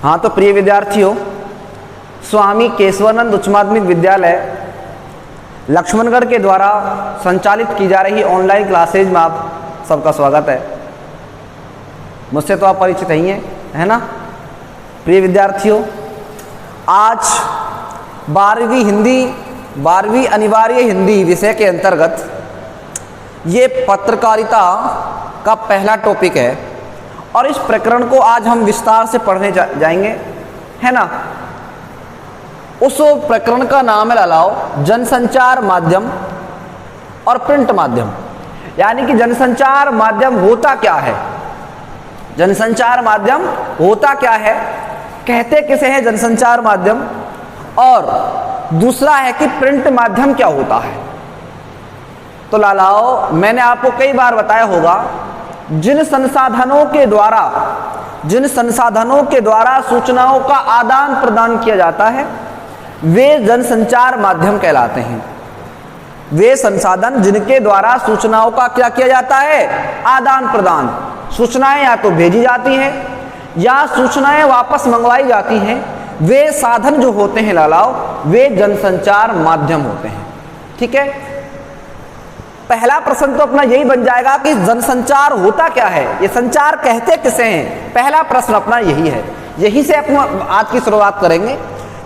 हाँ तो प्रिय विद्यार्थियों, स्वामी केशवानंद उच्च माध्यमिक विद्यालय लक्ष्मणगढ़ के द्वारा संचालित की जा रही ऑनलाइन क्लासेज में आप सबका स्वागत है। मुझसे तो आप परिचित ही हैं, है ना। प्रिय विद्यार्थियों, आज 12वीं अनिवार्य हिंदी विषय के अंतर्गत ये पत्रकारिता का पहला टॉपिक है और इस प्रकरण को आज हम विस्तार से पढ़ने जाएंगे, है ना। उस प्रकरण का नाम है लालाओ जनसंचार माध्यम और प्रिंट माध्यम। यानी कि जनसंचार माध्यम होता क्या है, जनसंचार माध्यम होता क्या है, कहते किसे है जनसंचार माध्यम, और दूसरा है कि प्रिंट माध्यम क्या होता है। तो लालाओ, मैंने आपको कई बार बताया होगा, जिन संसाधनों के द्वारा सूचनाओं का आदान प्रदान किया जाता है वे जनसंचार माध्यम कहलाते हैं। वे संसाधन जिनके द्वारा सूचनाओं का क्या किया जाता है, आदान प्रदान। सूचनाएं या तो भेजी जाती हैं या सूचनाएं वापस मंगवाई जाती हैं, वे साधन जो होते हैं लालाओ, वे जनसंचार माध्यम होते हैं। ठीक है, पहला प्रश्न तो अपना यही बन जाएगा कि जनसंचार होता क्या है, ये संचार कहते किसे हैं। पहला प्रश्न अपना यही है, यही से अपना आज की शुरुआत करेंगे।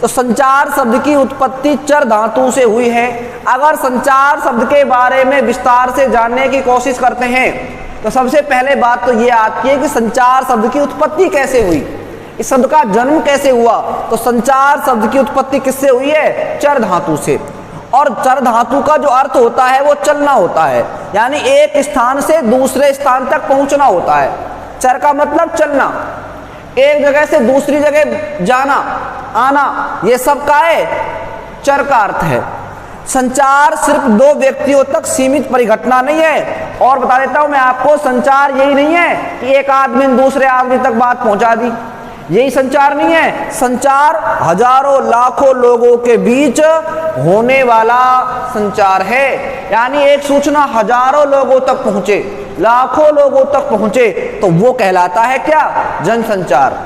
तो संचार शब्द की उत्पत्ति चर धातु से हुई है। अगर संचार शब्द के बारे में विस्तार से जानने की कोशिश करते हैं तो सबसे पहले बात तो ये आती है कि संचार शब्द की उत्पत्ति कैसे हुई, इस शब्द का जन्म कैसे हुआ। तो संचार शब्द की उत्पत्ति किससे हुई है, चर धातु से। और चर धातु का जो अर्थ होता है वो चलना होता है, यानी एक स्थान से दूसरे स्थान तक पहुंचना होता है। चर का मतलब चलना, एक जगह से दूसरी जगह जाना आना, ये सब का है चर का अर्थ है। संचार सिर्फ दो व्यक्तियों तक सीमित परिघटना नहीं है। और बता देता हूं मैं आपको, संचार यही नहीं है कि एक आदमी ने दूसरे आदमी तक बात पहुंचा दी, यही संचार नहीं है। संचार हजारों लाखों लोगों के बीच होने वाला संचार है। यानी एक सूचना हजारों लोगों तक पहुंचे, लाखों लोगों तक पहुंचे, तो वो कहलाता है क्या, जनसंचार।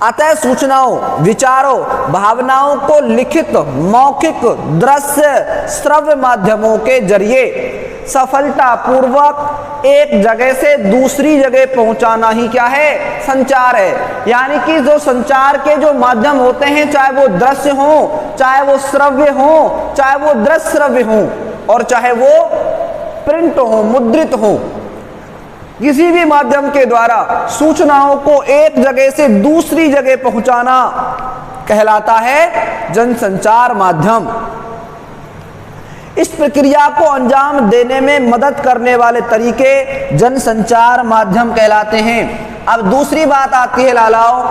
अतः सूचनाओं, विचारों, भावनाओं को लिखित, मौखिक, दृश्य, श्रव्य माध्यमों के जरिए सफलतापूर्वक एक जगह से दूसरी जगह पहुंचाना ही क्या है, संचार है। यानी कि जो संचार के जो माध्यम होते हैं, चाहे वो दृश्य हो, चाहे वो श्रव्य हो, चाहे वो दृश्य श्रव्य हो, और चाहे वो प्रिंट हो, मुद्रित हो, किसी भी माध्यम के द्वारा सूचनाओं को एक जगह से दूसरी जगह पहुंचाना कहलाता है जनसंचार माध्यम। इस प्रक्रिया को अंजाम देने में मदद करने वाले तरीके जनसंचार माध्यम कहलाते हैं। अब दूसरी बात आती है लालाओ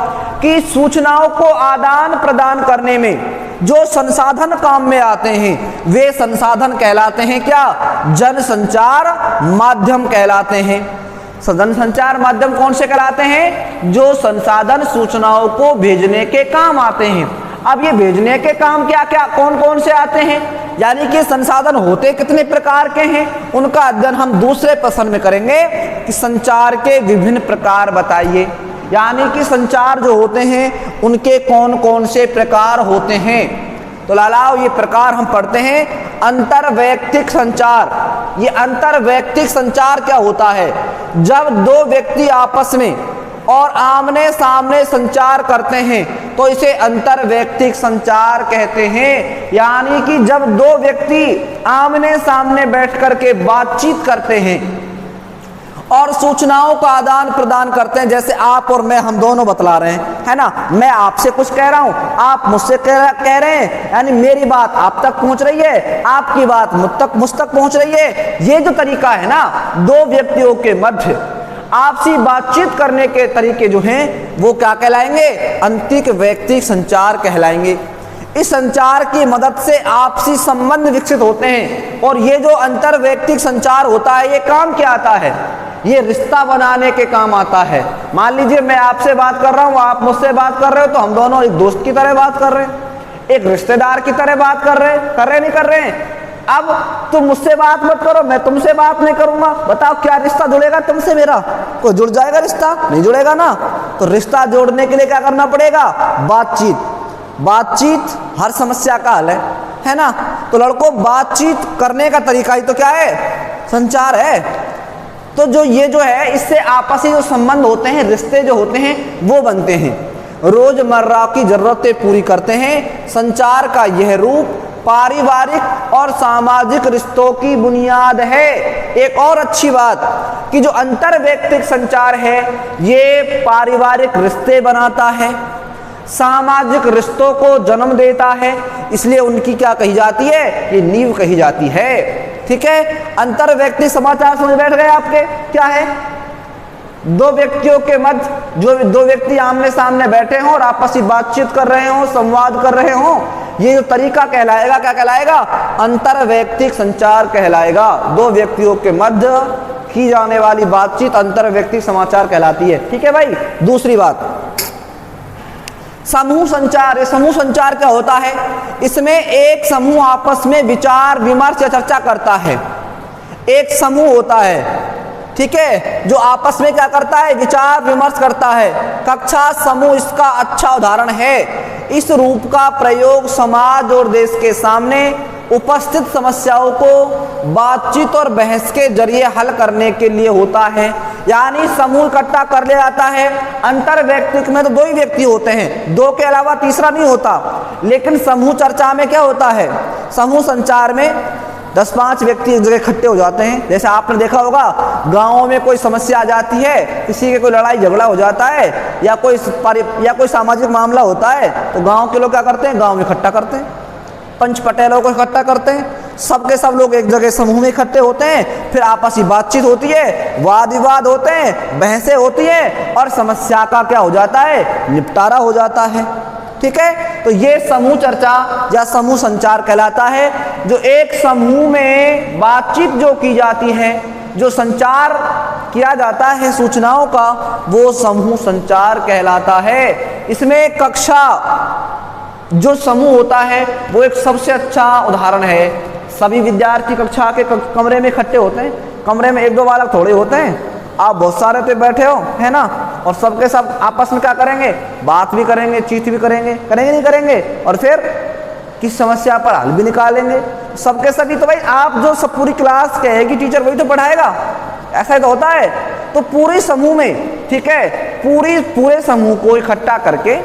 कि सूचनाओं को आदान प्रदान करने में जो संसाधन काम में आते हैं वे संसाधन कहलाते हैं क्या, जनसंचार माध्यम कहलाते हैं। जनसंचार माध्यम कौन से कहलाते हैं, जो संसाधन सूचनाओं को भेजने के काम आते हैं। अब ये भेजने के काम क्या क्या कौन कौन से आते हैं, यानी कि संसाधन होते कितने प्रकार के हैं, उनका अध्ययन हम दूसरे प्रश्न में करेंगे कि संचार के विभिन्न प्रकार बताइए। यानी कि संचार जो होते हैं उनके कौन कौन से प्रकार होते हैं। तो लालाओ, ये प्रकार हम पढ़ते हैं। अंतरवैयक्तिक संचार, ये अंतरवैयक्तिक संचार क्या होता है, जब दो व्यक्ति आपस में और आमने सामने संचार करते हैं तो इसे अंतरवैयक्तिक संचार कहते हैं। यानी कि जब दो व्यक्ति आमने सामने बैठ करके बातचीत करते हैं और सूचनाओं का आदान प्रदान करते हैं, जैसे आप और मैं, हम दोनों बतला रहे हैं, है ना। मैं आपसे कुछ कह रहा हूं, आप मुझसे कह रहे हैं, यानी मेरी बात आप तक पहुंच रही है, आपकी बात मुझ तक पहुंच रही है। ये जो तरीका है ना, दो व्यक्तियों के मध्य आपसी बातचीत करने के तरीके जो हैं वो क्या कहलाएंगे, अंतरवैयक्तिक संचार कहलाएंगे। इस संचार की मदद से आपसी संबंध विकसित होते हैं। और ये जो अंतरवैयक्तिक संचार होता है, ये काम क्या आता है, ये रिश्ता बनाने के काम आता है। मान लीजिए मैं आपसे बात कर रहा हूँ, आप मुझसे बात कर रहे हो, तो हम दोनों एक दोस्त की तरह बात कर रहे हैं, एक रिश्तेदार की तरह बात कर रहे हैं, नहीं कर रहे हैं। अब तुम मुझसे बात मत करो, मैं तुमसे बात नहीं करूंगा, बताओ क्या रिश्ता जुड़ेगा तुमसे मेरा? कोई जुड़ जाएगा रिश्ता? नहीं जुड़ेगा ना। तो रिश्ता जोड़ने के लिए क्या करना पड़ेगा? बातचीत। बातचीत हर समस्या का हल है ना। तो लड़कों, बातचीत करने का तरीका ही तो क्या है? संचार है। तो जो ये जो है, इससे आपसी जो संबंध होते हैं, रिश्ते जो होते हैं वो बनते हैं, रोजमर्रा की जरूरतें पूरी करते हैं। संचार का यह रूप पारिवारिक और सामाजिक रिश्तों की बुनियाद है। एक और अच्छी बात कि जो अंतरवैयक्तिक संचार है ये पारिवारिक रिश्ते बनाता है, सामाजिक रिश्तों को जन्म देता है, इसलिए उनकी क्या कही जाती है? ये नींव कही जाती है। ठीक है, अंतरवैयक्तिक समाचार समझ बैठ गए आपके? क्या है? दो व्यक्तियों के मध्य, जो दो व्यक्ति आमने सामने बैठे हों और आपसी बातचीत कर रहे हों, संवाद कर रहे हों, ये जो तरीका कहलाएगा, क्या कहलाएगा? अंतरवैयक्तिक संचार कहलाएगा। दो व्यक्तियों के मध्य की जाने वाली बातचीत अंतरवैयक्तिक समाचार कहलाती है। ठीक है भाई। दूसरी बात, समूह संचार। ये समूह संचार क्या होता है? इसमें एक समूह आपस में विचार विमर्श या चर्चा करता है। एक समूह होता है, ठीक है, जो आपस में क्या करता है? विचार विमर्श करता है। कक्षा समूह इसका अच्छा उदाहरण है। इस रूप का प्रयोग समाज और देश के सामने उपस्थित समस्याओं को बातचीत और बहस के जरिए हल करने के लिए होता है। यानी समूह इकट्ठा कर लिया जाता है। अंतरवैयक्तिक में तो दो ही व्यक्ति होते हैं, दो के अलावा तीसरा नहीं होता। लेकिन समूह चर्चा में क्या होता है? समूह संचार में 10-5 व्यक्ति एक जगह इकट्ठे हो जाते हैं। जैसे आपने देखा होगा, गाँव में कोई समस्या आ जाती है, किसी के कोई लड़ाई झगड़ा हो जाता है या कोई सामाजिक मामला होता है, तो गाँव के लोग क्या करते हैं? गाँव में इकट्ठा करते हैं, पंच पटेलों को इकट्ठा करते हैं। सबके सब लोग एक जगह समूह में इकट्ठे होते हैं, फिर आपसी बातचीत होती है, वाद विवाद होते हैं, बहसें होती हैं और समस्या का क्या हो जाता है? निपटारा हो जाता है। ठीक है, तो ये समूह चर्चा या समूह संचार कहलाता है। जो एक समूह में बातचीत जो की जाती है, जो संचार किया जाता है सूचनाओं का, वो समूह संचार कहलाता है। इसमें कक्षा जो समूह होता है वो एक सबसे अच्छा उदाहरण है। सभी विद्यार्थी कक्षा के कमरे में इकट्ठे होते हैं। कमरे में 1-2 बालक थोड़े होते हैं, आप बहुत सारे पे बैठे हो, है ना, और सबके सब आपस में क्या करेंगे? बात भी करेंगे, चीत भी करेंगे, नहीं करेंगे, और फिर किस समस्या पर हल भी निकालेंगे। सबके सभी तो भाई आप जो सब पूरी क्लास कहेगी टीचर वही तो पढ़ाएगा, ऐसा ही तो होता है। तो पूरे समूह में, ठीक है, पूरे समूह को इकट्ठा करके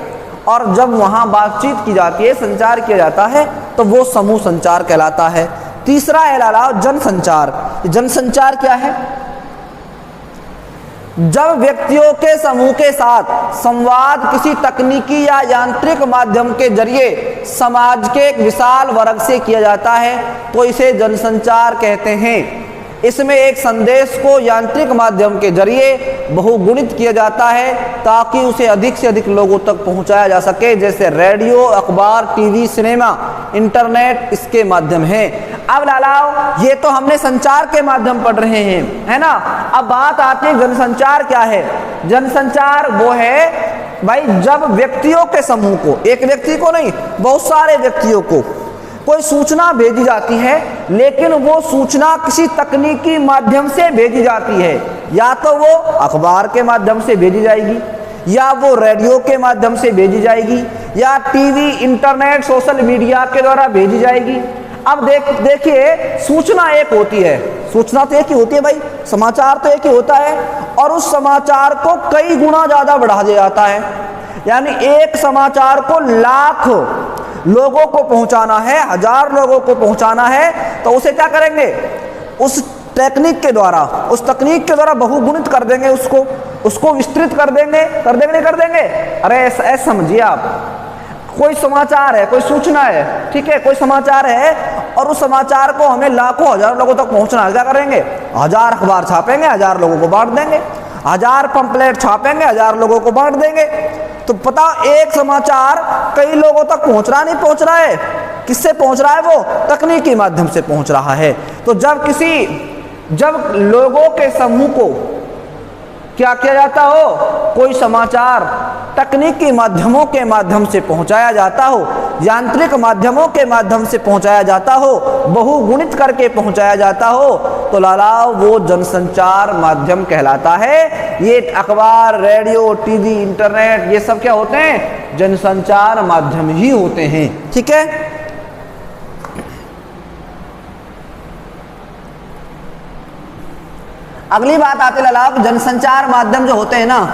और जब वहां बातचीत की जाती है, संचार किया जाता है, तो वो समूह संचार कहलाता है। तीसरा है लाला जनसंचार। जनसंचार क्या है? जब व्यक्तियों के समूह के साथ संवाद किसी तकनीकी या यांत्रिक माध्यम के जरिए समाज के एक विशाल वर्ग से किया जाता है तो इसे जनसंचार कहते हैं। इसमें एक संदेश को यांत्रिक माध्यम के जरिए बहुगुणित किया जाता है ताकि उसे अधिक से अधिक लोगों तक पहुंचाया जा सके, जैसे रेडियो, अखबार, टीवी, सिनेमा, इंटरनेट इसके माध्यम है। अब लालाओ, ये तो हमने संचार के माध्यम पढ़ रहे हैं, है ना। अब बात आती है जनसंचार क्या है। जनसंचार वो है भाई जब व्यक्तियों के समूह को, एक व्यक्ति को नहीं, बहुत सारे व्यक्तियों को कोई सूचना भेजी जाती है, लेकिन वो सूचना किसी तकनीकी माध्यम से भेजी जाती है। या तो वो अखबार के माध्यम से भेजी जाएगी, या वो रेडियो के माध्यम से भेजी जाएगी, या टीवी, इंटरनेट, सोशल मीडिया के द्वारा भेजी जाएगी। अब देखिए, सूचना एक होती है, सूचना तो एक ही होती है भाई, समाचार तो एक ही होता है, और उस समाचार को कई गुना ज्यादा बढ़ा दिया जाता है। यानी एक समाचार को लाख लोगों को पहुंचाना है, 1000 लोगों को पहुंचाना है, तो उसे क्या करेंगे? उस तकनीक के द्वारा बहुगुणित कर देंगे, उसको विस्तृत कर देंगे, नहीं कर देंगे। अरे ऐसा समझिए आप, कोई समाचार है, कोई सूचना है, ठीक है, कोई समाचार है, और उस समाचार को हमें लाखों 1000 लोगों तक पहुंचना है। क्या करेंगे? 1000 अखबार छापेंगे, 1000 लोगों को बांट देंगे, 1000 पंपलेट छापेंगे, 1000 लोगों को बांट देंगे। तो पता, एक समाचार कई लोगों तक पहुंच रहा नहीं पहुंच रहा है, किससे पहुंच रहा है? वो तकनीकी माध्यम से पहुंच रहा है। तो जब लोगों के समूह को क्या किया जाता हो, कोई समाचार तकनीकी माध्यमों के माध्यम से पहुंचाया जाता हो, यांत्रिक माध्यमों के माध्यम से पहुंचाया जाता हो, बहुगुणित करके पहुंचाया जाता हो, तो लालाओ वो जनसंचार माध्यम कहलाता है। ये अखबार, रेडियो, टीवी, इंटरनेट, ये सब क्या होते हैं? जनसंचार माध्यम ही होते हैं। ठीक है, अगली बात आती है लालाओ, जनसंचार माध्यम जो होते हैं ना,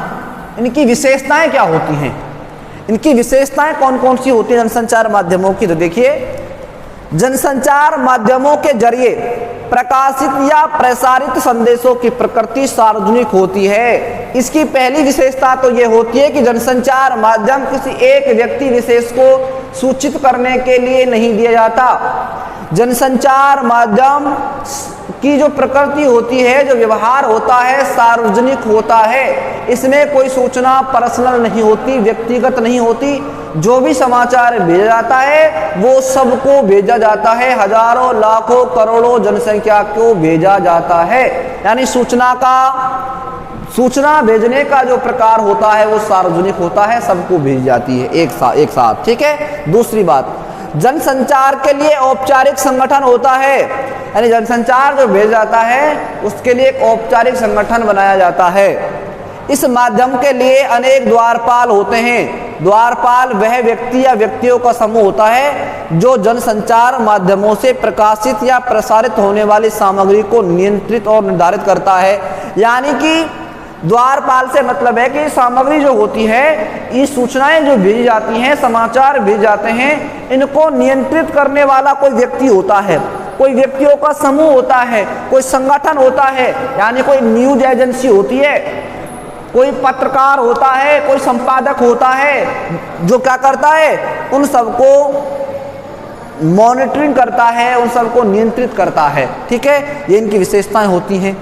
इनकी विशेषताएं क्या होती हैं? इनकी विशेषताएं कौन कौन सी होती हैं जनसंचार माध्यमों की? तो देखिए, जनसंचार माध्यमों के जरिए प्रकाशित या प्रसारित संदेशों की प्रकृति सार्वजनिक होती है। इसकी पहली विशेषता तो ये होती है कि जनसंचार माध्यम किसी एक व्यक्ति विशेष को सूचित करने के लिए नहीं दिया जाता। जनसंचार माध्यम की जो प्रकृति होती है, जो व्यवहार होता है, सार्वजनिक होता है। इसमें कोई सूचना पर्सनल नहीं होती, व्यक्तिगत नहीं होती। जो भी समाचार भेजा जाता है वो सबको भेजा जाता है, हजारों, लाखों, करोड़ों जनसंख्या को भेजा जाता है। यानी सूचना भेजने का जो प्रकार होता है वो सार्वजनिक होता है, सबको भेजी जाती है एक साथ। ठीक है, दूसरी बात, जनसंचार के लिए औपचारिक संगठन होता है। यानी जनसंचार जो भेजा जाता है उसके लिए एक औपचारिक संगठन बनाया जाता है। इस माध्यम के लिए अनेक द्वारपाल होते हैं। द्वारपाल वह व्यक्ति या व्यक्तियों का समूह होता है जो जनसंचार माध्यमों से प्रकाशित या प्रसारित होने वाली सामग्री को नियंत्रित और निर्धारित करता है। यानी कि द्वारपाल से मतलब है कि सामग्री जो होती है, ये सूचनाएं जो भेजी जाती हैं, समाचार भेजे जाते हैं, इनको नियंत्रित करने वाला कोई व्यक्ति होता है, कोई व्यक्तियों का समूह होता है, कोई संगठन होता है। यानी कोई न्यूज एजेंसी होती है, कोई पत्रकार होता है, कोई संपादक होता है, जो क्या करता है, उन सबको मॉनिटरिंग करता है, उन सबको नियंत्रित करता है। ठीक है, ये इनकी विशेषताएं होती हैं।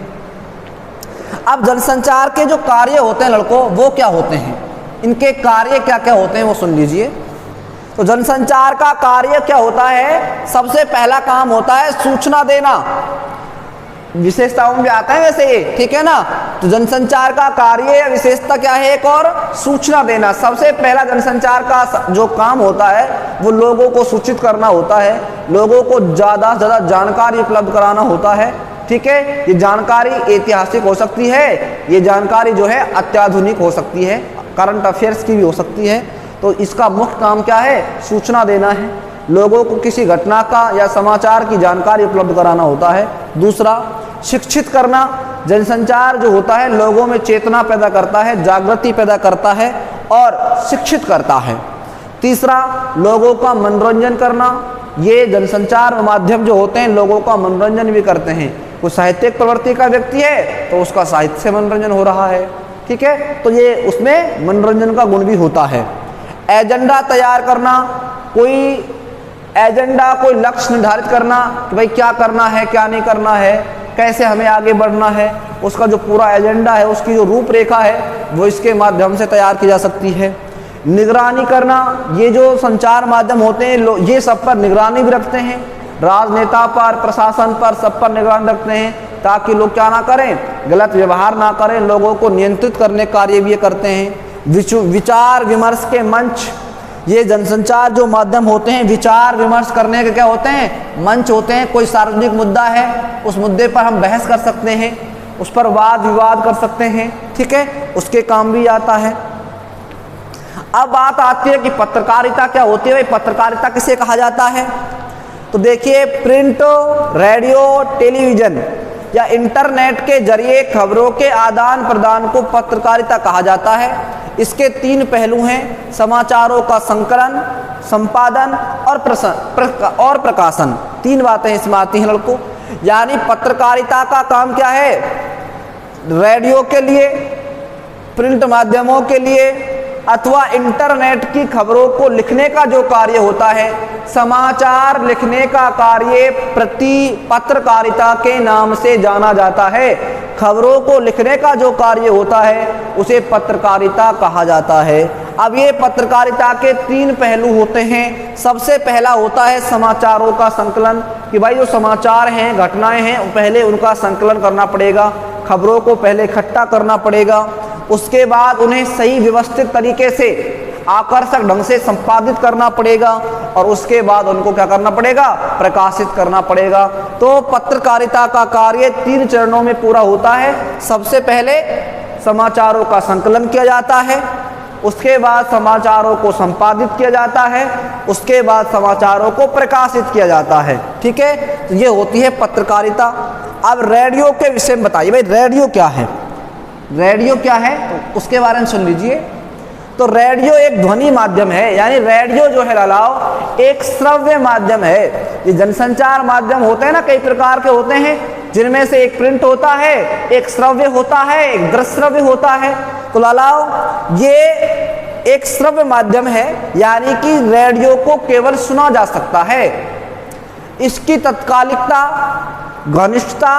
अब जनसंचार के जो कार्य होते हैं लड़कों, वो क्या होते हैं? इनके कार्य क्या क्या होते हैं वो सुन लीजिए। तो जनसंचार का कार्य क्या होता है? सबसे पहला काम होता है सूचना देना। विशेषताओं में आता है वैसे ये, ठीक है ना। तो जनसंचार का कार्य या विशेषता क्या है? एक और सूचना देना। सबसे पहला जनसंचार का जो काम होता है वो लोगों को सूचित करना होता है, लोगों को ज़्यादा से ज़्यादा जानकारी उपलब्ध कराना होता है। ठीक है, ये जानकारी ऐतिहासिक हो सकती है, ये जानकारी जो है अत्याधुनिक हो सकती है, करंट अफेयर्स की भी हो सकती है। तो इसका मुख्य काम क्या है? सूचना देना है, लोगों को किसी घटना का या समाचार की जानकारी उपलब्ध कराना होता है। दूसरा, शिक्षित करना। जनसंचार जो होता है लोगों में चेतना पैदा करता है, जागृति पैदा करता है और शिक्षित करता है। तीसरा, लोगों का मनोरंजन करना। ये जनसंचार माध्यम जो होते हैं लोगों का मनोरंजन भी करते हैं। कोई साहित्यिक प्रवृत्ति का व्यक्ति है तो उसका साहित्य से मनोरंजन हो रहा है। ठीक है, तो ये उसमें मनोरंजन का गुण भी होता है। एजेंडा तैयार करना, कोई एजेंडा, कोई लक्ष्य निर्धारित करना कि भाई क्या करना है, क्या नहीं करना है, कैसे हमें आगे बढ़ना है, उसका जो पूरा एजेंडा है, उसकी जो रूपरेखा है वो इसके माध्यम से तैयार की जा सकती है। निगरानी करना, ये जो संचार माध्यम होते हैं ये सब पर निगरानी भी रखते हैं, राजनेता पर, प्रशासन पर, सब पर निगरानी रखते हैं ताकि लोग क्या ना करें, गलत व्यवहार ना करें, लोगों को नियंत्रित करने का कार्य भी ये करते हैं। विचार विमर्श के मंच, ये जनसंचार जो माध्यम होते हैं विचार विमर्श करने के क्या होते हैं? मंच होते हैं। कोई सार्वजनिक मुद्दा है, उस मुद्दे पर हम बहस कर सकते हैं, उस पर वाद विवाद कर सकते हैं। ठीक है, उसके काम भी आता है। अब बात आती है कि पत्रकारिता क्या होती है। भाई पत्रकारिता किसे कहा जाता है? तो देखिए, प्रिंट, रेडियो, टेलीविजन या इंटरनेट के जरिए खबरों के आदान प्रदान को पत्रकारिता कहा जाता है। इसके तीन पहलू हैं: समाचारों का संकलन, संपादन और प्रकाशन। तीन बातें इसमें आती हैं लड़कों। यानी पत्रकारिता का काम क्या है? रेडियो के लिए, प्रिंट माध्यमों के लिए अथवा इंटरनेट की खबरों को लिखने का जो कार्य होता है, समाचार लिखने का कार्य पत्रकारिता के नाम से जाना जाता है। खबरों को लिखने का जो कार्य होता है उसे पत्रकारिता कहा जाता है। अब ये पत्रकारिता के तीन पहलू होते हैं। सबसे पहला होता है समाचारों का संकलन, कि भाई जो समाचार हैं, घटनाएं हैं, पहले उनका संकलन करना पड़ेगा, खबरों को पहले इकट्ठा करना पड़ेगा। उसके बाद उन्हें सही व्यवस्थित तरीके से आकर्षक ढंग से संपादित करना पड़ेगा और उसके बाद उनको क्या करना पड़ेगा, प्रकाशित करना पड़ेगा। तो पत्रकारिता का कार्य 3 चरणों में पूरा होता है। सबसे पहले समाचारों का संकलन किया जाता है, उसके बाद समाचारों को संपादित किया जाता है, उसके बाद समाचारों को प्रकाशित किया जाता है। ठीक है, तो ये होती है पत्रकारिता। अब रेडियो के विषय में बताइए भाई, रेडियो क्या है? रेडियो क्या है तो उसके बारे में सुन लीजिए। तो रेडियो एक ध्वनि माध्यम है, यानी रेडियो जो है लालाओ एक श्रव्य माध्यम है। ये जनसंचार माध्यम होते हैं ना, कई प्रकार के होते हैं, जिनमें से एक प्रिंट होता है, एक श्रव्य होता है, एक दृश्यश्रव्य होता है। तो लालाओ ये एक श्रव्य माध्यम है, यानी कि रेडियो को केवल सुना जा सकता है। इसकी तत्कालिकता, घनिष्ठता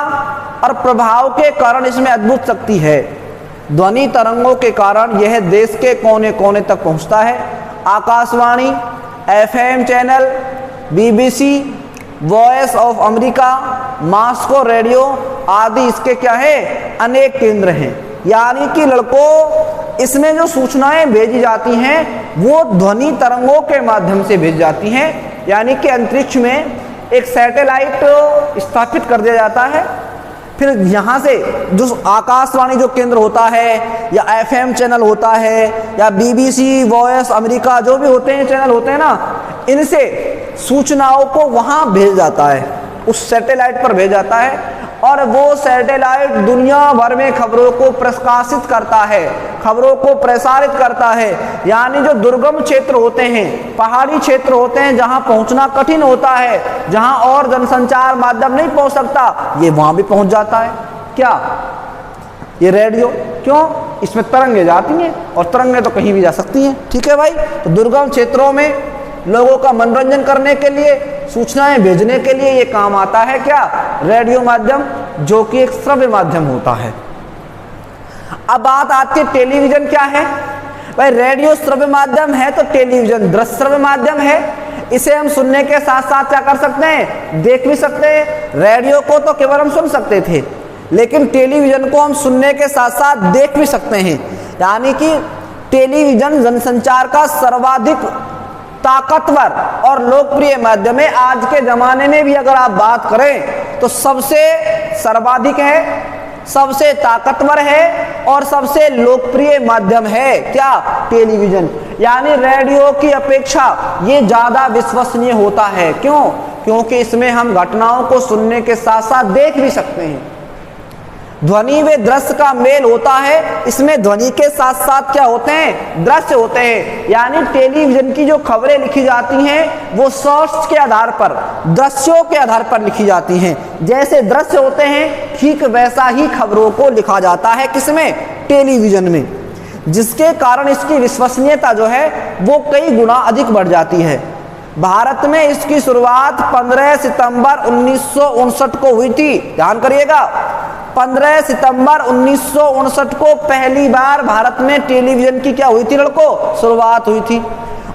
और प्रभाव के कारण इसमें अद्भुत शक्ति है। ध्वनि तरंगों के कारण यह देश के कोने कोने तक पहुंचता है। Akashvani, FM channel, BBC, voice of America, Moscow radio आदि इसके क्या है, अनेक केंद्र हैं। यानी कि लड़कों इसमें जो सूचनाएं भेजी जाती हैं वो ध्वनि तरंगों के माध्यम से भेजी जाती हैं। यानी कि अंतरिक्ष में एक सैटेलाइट स्थापित कर दिया जाता है, फिर यहाँ से जो आकाशवाणी जो केंद्र होता है या FM चैनल होता है या BBC, वॉइस अमेरिका जो भी होते हैं चैनल होते हैं ना, इनसे सूचनाओं को वहाँ भेज जाता है, उस सैटेलाइट पर भेज जाता है और वो सैटेलाइट दुनिया भर में खबरों को प्रकाशित करता है, खबरों को प्रसारित करता है। यानी जो दुर्गम क्षेत्र होते हैं, पहाड़ी क्षेत्र होते हैं, जहां पहुंचना कठिन होता है, जहां और जनसंचार माध्यम नहीं पहुंच सकता, ये वहां भी पहुंच जाता है। क्या ये रेडियो? क्यों? इसमें तरंगे जाती हैं और तरंगे तो कहीं भी जा सकती हैं। ठीक है भाई, तो दुर्गम क्षेत्रों में लोगों का मनोरंजन करने के लिए, सूचनाएं भेजने के लिए ये काम आता है क्या, रेडियो माध्यम, जो कि एक श्रव्य माध्यम होता है। अब बात आती है टेलीविजन क्या है। भाई रेडियो श्रव्य माध्यम है तो टेलीविजन दृश्य श्रव्य माध्यम है। इसे हम सुनने के साथ साथ क्या कर सकते हैं, देख भी सकते हैं। रेडियो को तो केवल हम सुन सकते थे, लेकिन टेलीविजन को हम सुनने के साथ साथ देख भी सकते हैं। यानी कि टेलीविजन जनसंचार का सर्वाधिक ताकतवर और लोकप्रिय माध्यम है। आज के जमाने में भी अगर आप बात करें तो सबसे सर्वाधिक है, सबसे ताकतवर है और सबसे लोकप्रिय माध्यम है क्या, टेलीविजन। यानी रेडियो की अपेक्षा ये ज्यादा विश्वसनीय होता है। क्यों? क्योंकि इसमें हम घटनाओं को सुनने के साथ साथ देख भी सकते हैं। ध्वनि व दृश्य का मेल होता है, इसमें ध्वनि के साथ साथ क्या होते हैं, दृश्य होते हैं। यानी टेलीविजन की जो खबरें लिखी जाती हैं वो शॉर्ट्स के आधार पर, दृश्यों के आधार पर लिखी जाती हैं। जैसे दृश्य होते हैं ठीक वैसा ही खबरों को लिखा जाता है, किसमें, टेलीविजन में, जिसके कारण इसकी विश्वसनीयता जो है वो कई गुना अधिक बढ़ जाती है। भारत में इसकी शुरुआत 15 सितंबर 1959 को हुई थी। ध्यान करिएगा, 15 सितंबर 1959 को पहली बार भारत में टेलीविजन की क्या हुई थी लड़कों, शुरुआत हुई थी।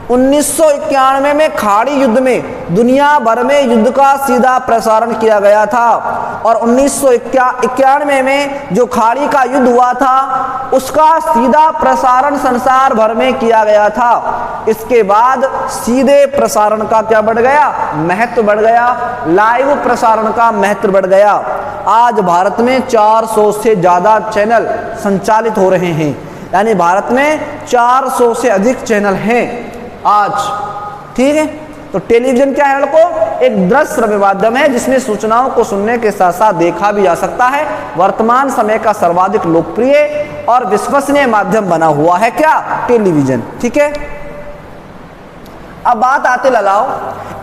1991 में खाड़ी युद्ध में दुनिया भर में युद्ध का सीधा प्रसारण किया गया था और 1991 में जो खाड़ी का युद्ध हुआ था उसका सीधा प्रसारण संसार भर में किया गया था। इसके बाद सीधे प्रसारण का क्या बढ़ गया, महत्व बढ़ गया, लाइव प्रसारण का महत्व बढ़ गया। आज भारत में 400 से ज्यादा चैनल संचालित हो रहे हैं, यानी भारत में 400 से अधिक चैनल हैं आज। ठीक है, तो टेलीविजन क्या है लड़कों, एक दृश्य श्रव्य माध्यम है जिसमें सूचनाओं को सुनने के साथ साथ देखा भी जा सकता है। वर्तमान समय का सर्वाधिक लोकप्रिय और विश्वसनीय माध्यम बना हुआ है क्या, टेलीविजन। ठीक है, अब बात आते ललाओ,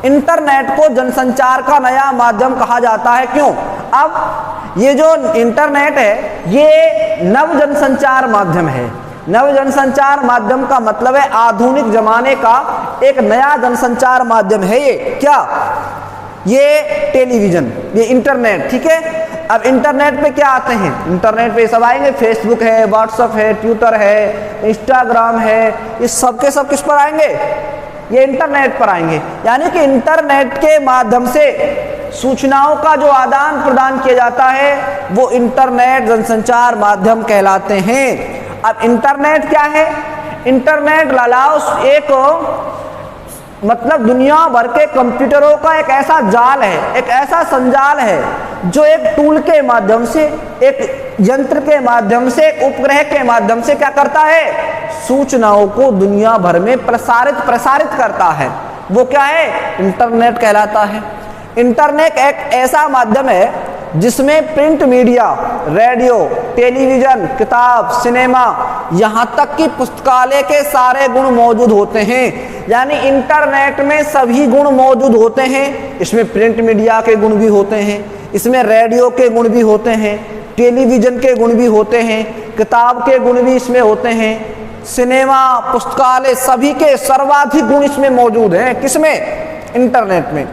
इंटरनेट को जनसंचार का नया माध्यम कहा जाता है। क्यों? अब ये जो इंटरनेट है ये नव जनसंचार माध्यम है। नव जनसंचार माध्यम का मतलब है आधुनिक जमाने का एक नया जनसंचार माध्यम है ये क्या, ये टेलीविजन, ये इंटरनेट। ठीक है, अब इंटरनेट पे क्या आते हैं, इंटरनेट पे सब आएंगे, फेसबुक है, व्हाट्सएप है, ट्विटर है, इंस्टाग्राम है, ये सब के सब किस पर आएंगे, ये इंटरनेट पर आएंगे। यानी कि इंटरनेट के माध्यम से सूचनाओं का जो आदान प्रदान किया जाता है वो इंटरनेट जनसंचार माध्यम कहलाते हैं। अब इंटरनेट क्या है? इंटरनेट अलाउस एक मतलब दुनिया भर के कंप्यूटरों का एक ऐसा जाल है, एक ऐसा संजाल है जो एक टूल के माध्यम से, एक यंत्र के माध्यम से, एक उपग्रह के माध्यम से क्या करता है? सूचनाओं को दुनिया भर में प्रसारित करता है। वो क्या है? इंटरनेट कहलाता है। इंटरनेट एक ऐसा माध्यम है जिसमें प्रिंट मीडिया, रेडियो, टेलीविजन, किताब, सिनेमा, यहाँ तक कि पुस्तकालय के सारे गुण मौजूद होते हैं। यानी इंटरनेट में सभी गुण मौजूद होते हैं। इसमें प्रिंट मीडिया के गुण भी होते हैं, इसमें रेडियो के गुण भी होते हैं, टेलीविजन के गुण भी होते हैं, किताब के गुण भी इसमें होते हैं, सिनेमा, पुस्तकालय, सभी के सर्वाधिक गुण इसमें मौजूद हैं। किसमें? इंटरनेट में।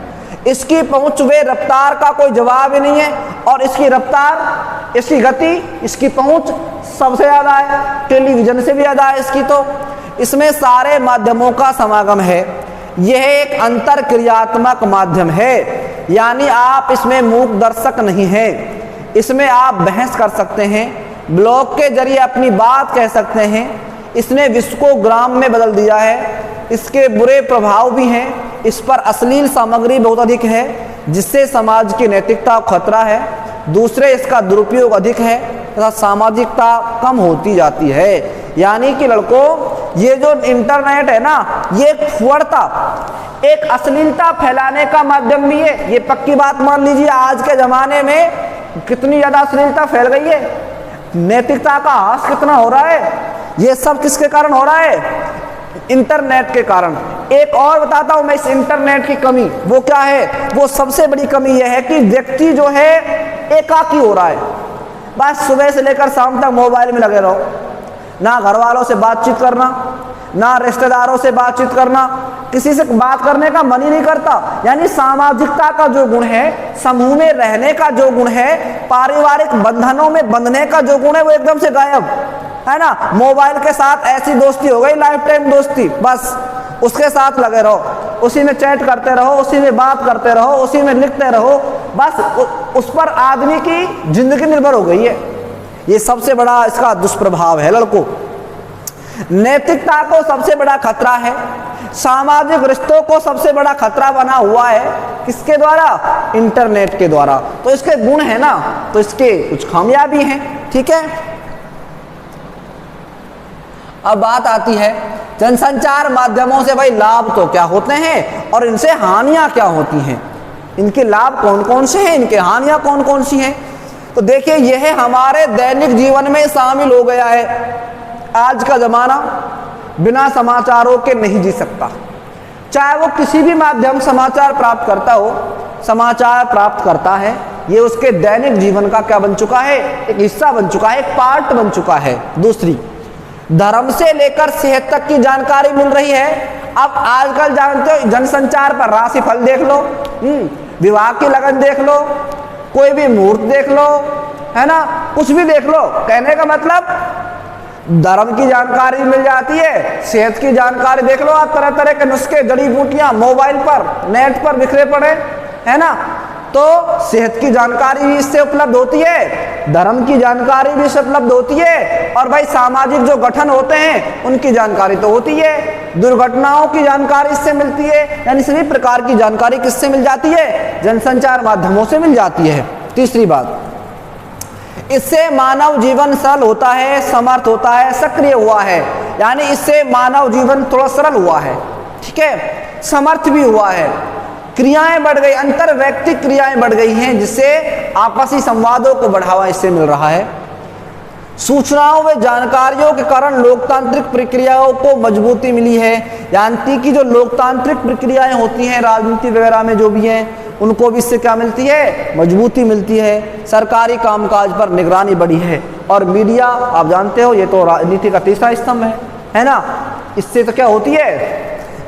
इसकी पहुंच व रफ्तार का कोई जवाब ही नहीं है, और इसकी रफ्तार, इसकी गति, इसकी पहुंच सबसे ज़्यादा है, टेलीविजन से भी ज़्यादा है इसकी। तो इसमें सारे माध्यमों का समागम है। यह एक अंतर क्रियात्मक माध्यम है, यानी आप इसमें मूक दर्शक नहीं हैं। इसमें आप बहस कर सकते हैं, ब्लॉग के जरिए अपनी बात कह सकते हैं। इसने विश्व को ग्राम में बदल दिया है। इसके बुरे प्रभाव भी हैं। इस पर अश्लील सामग्री बहुत अधिक है, जिससे समाज की नैतिकता को खतरा है। दूसरे, इसका दुरुपयोग अधिक है तथा सामाजिकता कम होती जाती है। यानी कि लड़कों, ये जो इंटरनेट है ना, ये एक फुहड़ता, एक अश्लीलता फैलाने का माध्यम भी है। ये पक्की बात मान लीजिए। आज के ज़माने में कितनी ज़्यादा अश्लीलता फैल गई है, नैतिकता का ह्रास कितना हो रहा है। ये सब किसके कारण हो रहा है? इंटरनेट के कारण। एक और बताता हूं मैं इस इंटरनेट की कमी, वो क्या है? वो सबसे बड़ी कमी यह है कि व्यक्ति जो है एकाकी हो रहा है। बस सुबह से लेकर शाम तक मोबाइल में लगे रहो, ना घर वालों से बातचीत करना, ना रिश्तेदारों से बातचीत करना, किसी से बात करने का मन ही नहीं करता। यानी सामाजिकता का जो गुण है, समूह में रहने का जो गुण है, पारिवारिक बंधनों में बंधने का जो गुण है, वो एकदम से गायब है ना। मोबाइल के साथ ऐसी दोस्ती हो गई, लाइफ टाइम दोस्ती, बस उसके साथ लगे रहो, उसी में चैट करते रहो, उसी में बात करते रहो, उसी में लिखते रहो, बस उस पर आदमी की जिंदगी निर्भर हो गई है। ये सबसे बड़ा इसका दुष्प्रभाव है लड़कों। नैतिकता को सबसे बड़ा खतरा है, सामाजिक रिश्तों को सबसे बड़ा खतरा बना हुआ है। किसके द्वारा? इंटरनेट के द्वारा। तो इसके गुण है ना, तो इसके कुछ खामियां भी हैं। ठीक है, अब बात आती है जनसंचार माध्यमों से भाई लाभ तो क्या होते हैं और इनसे हानियां क्या होती हैं। इनके लाभ कौन कौन से हैं, इनके हानियां कौन कौन सी हैं। तो देखिए, यह हमारे दैनिक जीवन में शामिल हो गया है। आज का जमाना बिना समाचारों के नहीं जी सकता। चाहे वो किसी भी माध्यम समाचार प्राप्त करता हो, समाचार प्राप्त करता है, ये उसके दैनिक जीवन का क्या बन चुका है? एक हिस्सा बन चुका है, एक पार्ट बन चुका है। दूसरी, धर्म से लेकर सेहत तक की जानकारी मिल रही है। अब आजकल जानते हो, जनसंचार पर राशिफल देख लो, विवाह की लगन देख लो, कोई भी मुहूर्त देख लो, है ना, कुछ भी देख लो। कहने का मतलब धर्म की जानकारी मिल जाती है, सेहत की जानकारी देख लो आप, तरह तरह के नुस्खे, जड़ी बूटियां मोबाइल पर, नेट पर बिखरे पड़े, है ना। तो सेहत की जानकारी भी इससे उपलब्ध होती है, धर्म की जानकारी भी इससे उपलब्ध होती है, और भाई सामाजिक जो गठन होते हैं उनकी जानकारी तो होती है, दुर्घटनाओं की जानकारी इससे मिलती है। यानी सभी प्रकार की जानकारी किससे मिल जाती है? जनसंचार माध्यमों से मिल जाती है। तीसरी बात, इससे मानव जीवन सरल होता है, समर्थ होता है, सक्रिय हुआ है। यानी इससे मानव जीवन थोड़ा सरल हुआ है, ठीक है, समर्थ भी हुआ है, क्रियाएं बढ़ गई, अंतर वैयक्तिक क्रियाएं बढ़ गई हैं, जिससे आपसी संवादों को बढ़ावा इससे मिल रहा है। सूचनाओं व जानकारियों के कारण लोकतांत्रिक प्रक्रियाओं को मजबूती मिली है। यानी कि जो लोकतांत्रिक प्रक्रियाएं होती हैं राजनीति वगैरह में जो भी हैं, उनको भी इससे क्या मिलती है? मजबूती मिलती है। सरकारी कामकाज पर निगरानी बढ़ी है। और मीडिया, आप जानते हो, ये तो राजनीति का तीसरा स्तंभ है ना। इससे तो क्या होती है?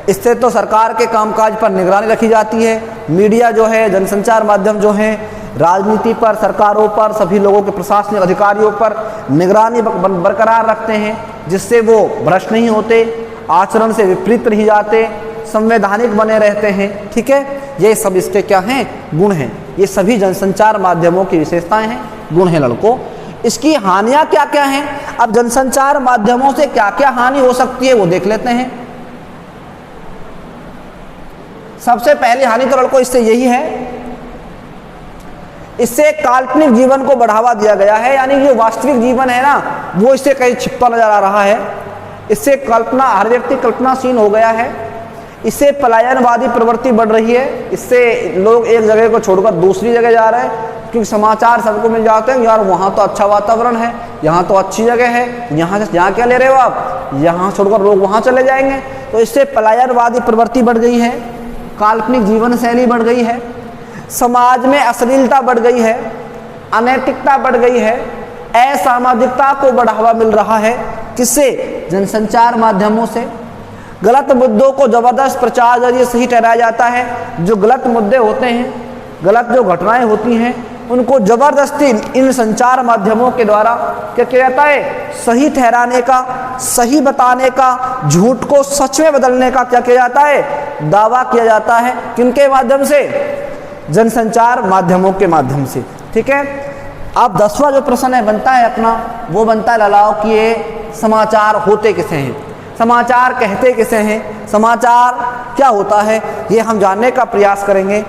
इससे तो सरकार के कामकाज पर निगरानी रखी जाती है। मीडिया जो है, जनसंचार माध्यम जो है, राजनीति पर, सरकारों पर, सभी लोगों के प्रशासनिक अधिकारियों पर निगरानी बरकरार रखते हैं, जिससे वो भ्रष्ट नहीं होते, आचरण से विपरीत नहीं जाते, संवैधानिक बने रहते हैं। ठीक है, ये सब इसके क्या हैं? गुण हैं। ये सभी जनसंचार माध्यमों की विशेषताएं हैं, गुण हैं लड़कों। इसकी हानियां क्या क्या हैं। अब जनसंचार माध्यमों से क्या क्या हानि हो सकती है वो देख लेते हैं। सबसे पहली हानि तो लड़कों इससे यही है, इससे काल्पनिक जीवन को बढ़ावा दिया गया है, यानी जो वास्तविक जीवन है ना वो इससे कहीं छिपता नजर आ रहा है। इससे कल्पना, हर व्यक्ति कल्पनाशील हो गया है। इससे पलायनवादी प्रवृत्ति बढ़ रही है। इससे लोग एक जगह को छोड़कर दूसरी जगह जा रहे हैं, क्योंकि समाचार सबको मिल जाते हैं, यार वहाँ तो अच्छा वातावरण है, यहाँ तो अच्छी जगह है, यहाँ क्या ले रहे हो आप, यहाँ छोड़कर लोग वहाँ चले जाएंगे। तो इससे पलायनवादी प्रवृत्ति बढ़ गई है, काल्पनिक जीवन शैली बढ़ गई है, समाज में अश्लीलता बढ़ गई है, अनैतिकता बढ़ गई है, असामाजिकता को बढ़ावा मिल रहा है। किससे? जनसंचार माध्यमों से। गलत मुद्दों को जबरदस्त प्रचार जरिए सही ठहराया जाता है। जो गलत मुद्दे होते हैं, गलत जो घटनाएं होती हैं, उनको जबरदस्ती इन संचार माध्यमों के द्वारा क्या किया जाता है, सही ठहराने का, सही बताने का, झूठ को सच में बदलने का क्या किया जाता है, दावा किया जाता है। किनके माध्यम से? जनसंचार माध्यमों के माध्यम से। ठीक है। अब 10वां जो प्रश्न है बनता है अपना, वो बनता है लालाओ कि ये समाचार होते किसे हैं, समाचार कहते किसे हैं, समाचार क्या होता है, ये हम जानने का प्रयास करेंगे।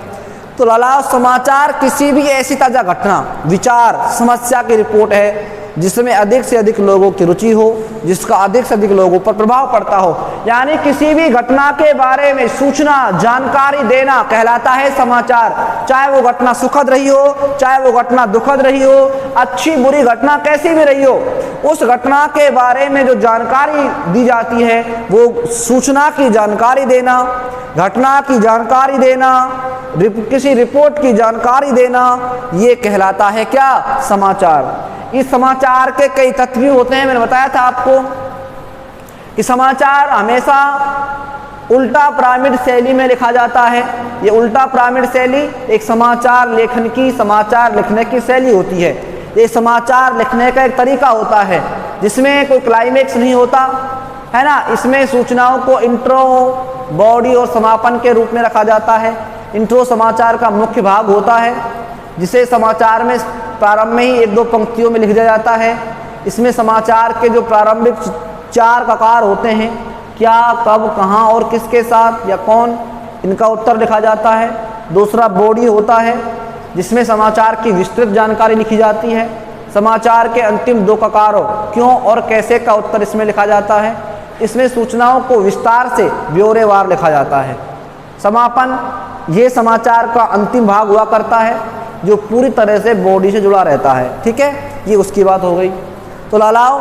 तो लालाओ, समाचार किसी भी ऐसी ताज़ा घटना, विचार, समस्या की रिपोर्ट है जिसमें अधिक से अधिक लोगों की रुचि हो, जिसका अधिक से अधिक लोगों पर प्रभाव पड़ता हो। यानी किसी भी घटना के बारे में सूचना, जानकारी देना कहलाता है समाचार। चाहे वो घटना सुखद रही हो, चाहे वो घटना दुखद रही हो, अच्छी बुरी घटना कैसी भी रही हो, उस घटना के बारे में जो जानकारी दी जाती है वो सूचना की जानकारी देना, घटना की जानकारी देना, किसी रिपोर्ट की जानकारी देना, ये कहलाता है क्या? समाचार। इस समाचार के कई तत्व भी होते हैं। मैंने बताया था आपको कि समाचार हमेशा उल्टा पिरामिड शैली में लिखा जाता है। ये उल्टा पिरामिड शैली एक समाचार लेखन की, समाचार लिखने की शैली होती है। ये समाचार लिखने का एक तरीका होता है जिसमें कोई क्लाइमेक्स नहीं होता है ना। इसमें सूचनाओं को इंट्रो, बॉडी और समापन के रूप में रखा जाता है। इंट्रो समाचार का मुख्य भाग होता है, जिसे समाचार में प्रारंभ में ही 1-2 पंक्तियों में लिख दिया जाता है। इसमें समाचार के जो प्रारंभिक 4 ककार होते हैं, क्या, कब, कहाँ और किसके साथ या कौन, इनका उत्तर लिखा जाता है। दूसरा बॉडी होता है, जिसमें समाचार की विस्तृत जानकारी लिखी जाती है। समाचार के अंतिम 2 ककारों, क्यों और कैसे, का उत्तर इसमें लिखा जाता है। इसमें सूचनाओं को विस्तार से ब्यौरेवार लिखा जाता है। समापन, ये समाचार का अंतिम भाग हुआ करता है जो पूरी तरह से बॉडी से जुड़ा रहता है। ठीक है, ये उसकी बात हो गई। तो लालाओ,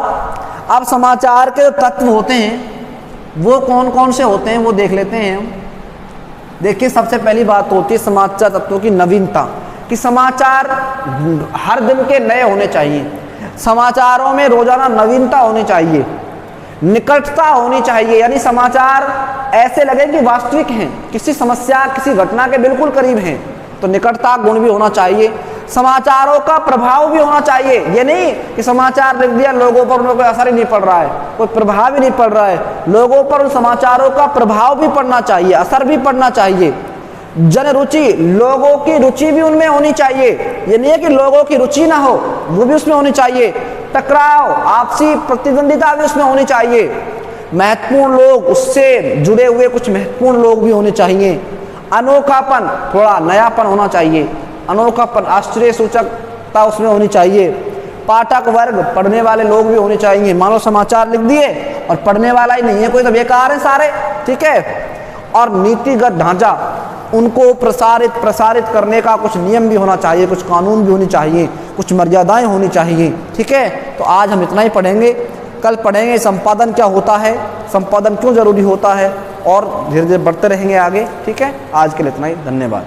अब समाचार के जो तत्व होते हैं वो कौन कौन से होते हैं वो देख लेते हैं हम। देखिए, सबसे पहली बात होती है समाचार तत्वों की नवीनता, कि समाचार हर दिन के नए होने चाहिए। समाचारों में रोजाना नवीनता होनी चाहिए, निकटता होनी चाहिए, यानी समाचार ऐसे लगे कि वास्तविक हैं, किसी समस्या, किसी घटना के बिल्कुल करीब हैं। तो निकटता गुण भी होना चाहिए। समाचारों का प्रभाव भी होना चाहिए। ये नहीं कि समाचार लिख दिया, लोगों पर उनका कोई असर ही नहीं पड़ रहा है, कोई प्रभाव ही नहीं पड़ रहा है। लोगों पर उन समाचारों का प्रभाव भी पड़ना चाहिए, असर भी पड़ना चाहिए। जन रुचि, लोगों की रुचि भी उनमें होनी चाहिए। ये नहीं है कि लोगों की रुचि ना हो, वो भी उसमें होनी चाहिए। टकराव, आपसी प्रतिद्वंदिता भी उसमें होनी चाहिए। महत्वपूर्ण लोग, उससे जुड़े हुए कुछ महत्वपूर्ण लोग भी होने चाहिए। अनोखापन, थोड़ा नयापन होना चाहिए। अनोखापन, आश्चर्य सूचकता उसमें होनी चाहिए। पाठक वर्ग, पढ़ने वाले लोग भी होने चाहिए। मानो समाचार लिख दिए और पढ़ने वाला ही नहीं है कोई, तो बेकार है सारे। ठीक है। और नीतिगत ढांचा, उनको प्रसारित करने का कुछ नियम भी होना चाहिए, कुछ कानून भी होनी चाहिए, कुछ मर्यादाएं होनी चाहिए। ठीक है। तो आज हम इतना ही पढ़ेंगे। कल पढ़ेंगे संपादन क्या होता है, संपादन क्यों जरूरी होता है, और धीरे धीरे बढ़ते रहेंगे आगे। ठीक है। आज के लिए इतना ही, धन्यवाद।